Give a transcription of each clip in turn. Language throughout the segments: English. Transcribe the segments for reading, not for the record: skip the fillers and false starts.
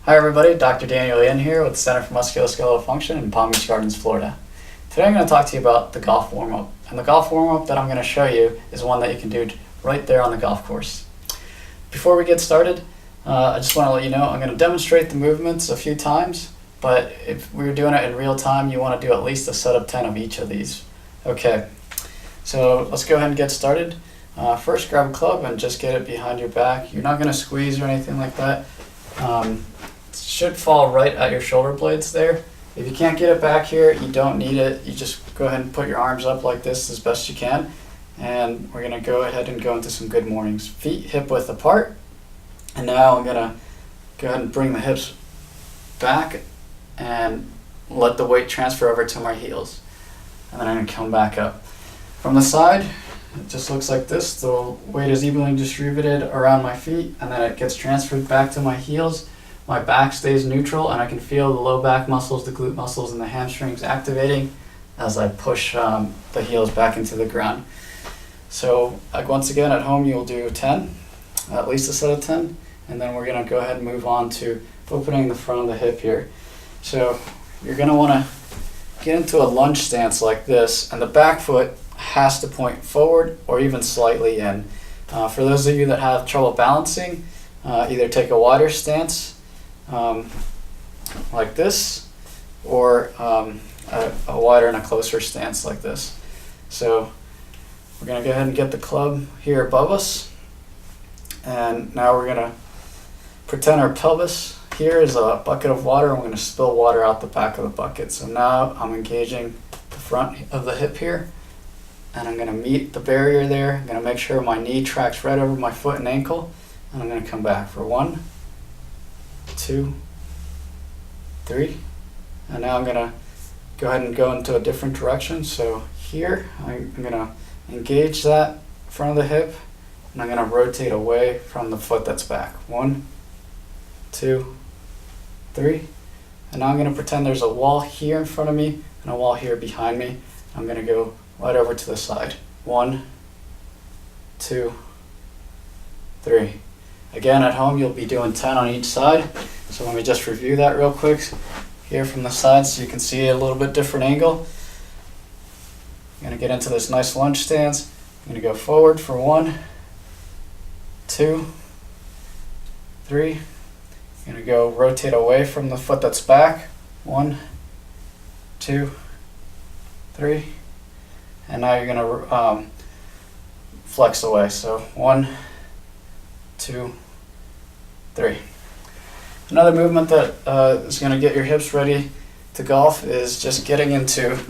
Hi everybody, Dr. Daniel Yin here with the Center for Musculoskeletal Function in Palm Beach Gardens, Florida. Today I'm going to talk to you about the golf warm-up. And the golf warm-up that I'm going to show you is one that you can do right there on the golf course. Before we get started, I just want to let you know I'm going to demonstrate the movements a few times, but if we were doing it in real time, you want to do at least a set of 10 of each of these. Okay, so let's go ahead and get started. First, grab a club and just get it behind your back. You're not going to squeeze or anything like that. It should fall right at your shoulder blades there. If you can't get it back here, you don't need it. You just go ahead and put your arms up like this as best you can. And we're going to go ahead and go into some good mornings. Feet hip width apart. And now I'm going to go ahead and bring the hips back and let the weight transfer over to my heels. And then I'm going to come back up. From the side, it just looks like this. The weight is evenly distributed around my feet, and then it gets transferred back to my heels. My back stays neutral, and I can feel the low back muscles, the glute muscles, and the hamstrings activating as I push the heels back into the ground. So once again, at home you'll do 10, at least a set of 10, and then we're going to go ahead and move on to opening the front of the hip here. So you're going to want to get into a lunge stance like this, and the back foot has to point forward or even slightly in. For those of you that have trouble balancing, either take a wider stance like this, or a wider and a closer stance like this. So we're going to go ahead and get the club here above us, and now we're going to pretend our pelvis here is a bucket of water, and we're going to spill water out the back of the bucket. So now I'm engaging the front of the hip here, and I'm going to meet the barrier there. I'm going to make sure my knee tracks right over my foot and ankle, and I'm going to come back for 1, 2, 3, and now I'm going to go ahead and go into a different direction. So here I'm going to engage that front of the hip, and I'm going to rotate away from the foot that's back. 1, 2, 3, and now I'm going to pretend there's a wall here in front of me and a wall here behind me. I'm going to go right over to the side. 1, 2, 3. Again, at home you'll be doing 10 on each side. So let me just review that real quick here from the side so you can see a little bit different angle. I'm going to get into this nice lunge stance. I'm going to go forward for 1, 2, 3. I'm going to go rotate away from the foot that's back. 1, 2, 3. And now you're going to flex away. So 1, 2, 3. Another movement that is going to get your hips ready to golf is just getting into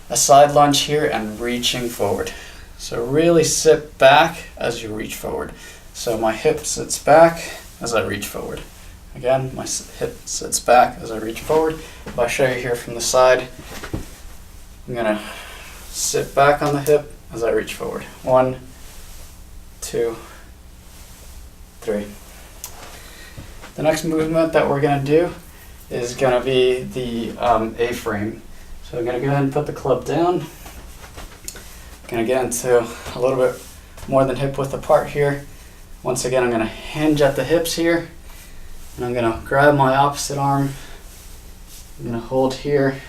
a side lunge here and reaching forward. So really sit back as you reach forward. So my hip sits back as I reach forward. Again, my hip sits back as I reach forward. If I show you here from the side, I'm going to sit back on the hip as I reach forward. 1, 2, 3. The next movement that we're going to do is going to be the A-frame. So I'm going to go ahead and put the club down. I'm going to get into a little bit more than hip width apart here. Once again, I'm going to hinge at the hips here, and I'm going to grab my opposite arm. I'm going to hold here,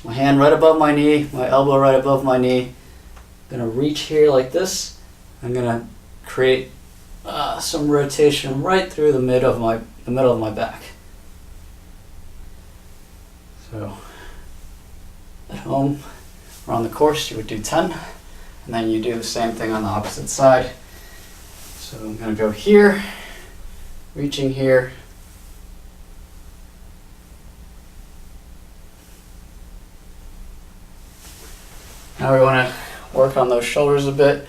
my hand right above my knee, my elbow right above my knee. I'm going to reach here like this. I'm going to create some rotation right through the middle of my back. So at home or on the course you would do 10, and then you do the same thing on the opposite side. So I'm going to go here, reaching here, now we want to work on those shoulders a bit.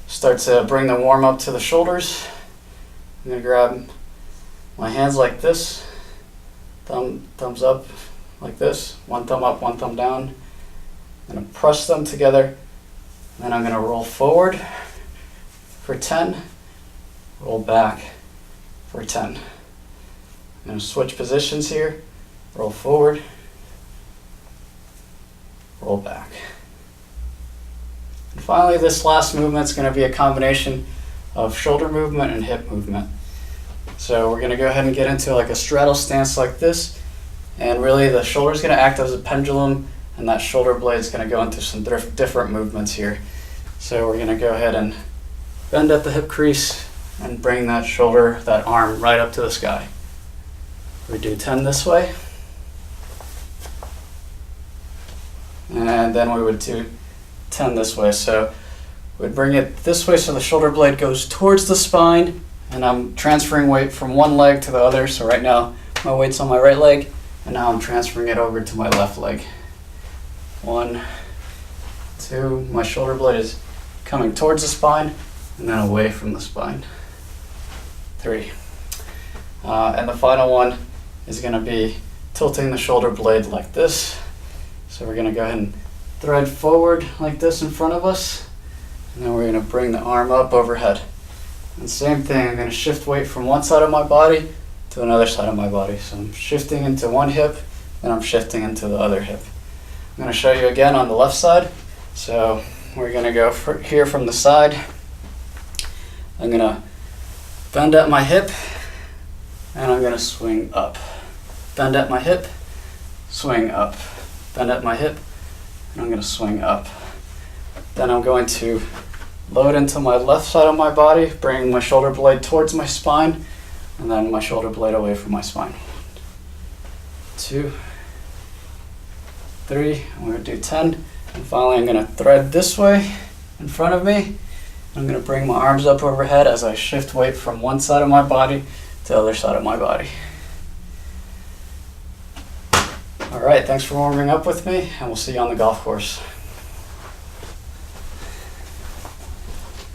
Start to bring the warm up to the shoulders. I'm going to grab my hands like this, thumbs up like this, one thumb up, one thumb down. I'm going to press them together, then I'm going to roll forward for 10, roll back for 10. I'm going to switch positions here, roll forward, roll back. And finally, this last movement is going to be a combination of shoulder movement and hip movement. So we're gonna go ahead and get into like a straddle stance like this. And really the shoulder is gonna act as a pendulum, and that shoulder blade is gonna go into some different movements here. So we're gonna go ahead and bend at the hip crease and bring that shoulder, that arm right up to the sky. We do 10 this way. And then we would do 10 this way. So we'd bring it this way so the shoulder blade goes towards the spine, and I'm transferring weight from one leg to the other. So right now my weight's on my right leg, and now I'm transferring it over to my left leg. 1, 2, my shoulder blade is coming towards the spine and then away from the spine. 3. And the final one is going to be tilting the shoulder blade like this. So we're going to go ahead and thread forward like this in front of us, and then we're going to bring the arm up overhead. And same thing, I'm going to shift weight from one side of my body to another side of my body. So I'm shifting into one hip, then I'm shifting into the other hip. I'm going to show you again on the left side. So we're going to go here from the side. I'm going to bend at my hip, and I'm going to swing up. Bend at my hip, swing up. Bend at my hip, and I'm going to swing up. Then I'm going to load into my left side of my body, bringing my shoulder blade towards my spine, and then my shoulder blade away from my spine. 2, 3, and we're going to do 10. And finally, I'm going to thread this way in front of me. I'm going to bring my arms up overhead as I shift weight from one side of my body to the other side of my body. All right, thanks for warming up with me, and we'll see you on the golf course.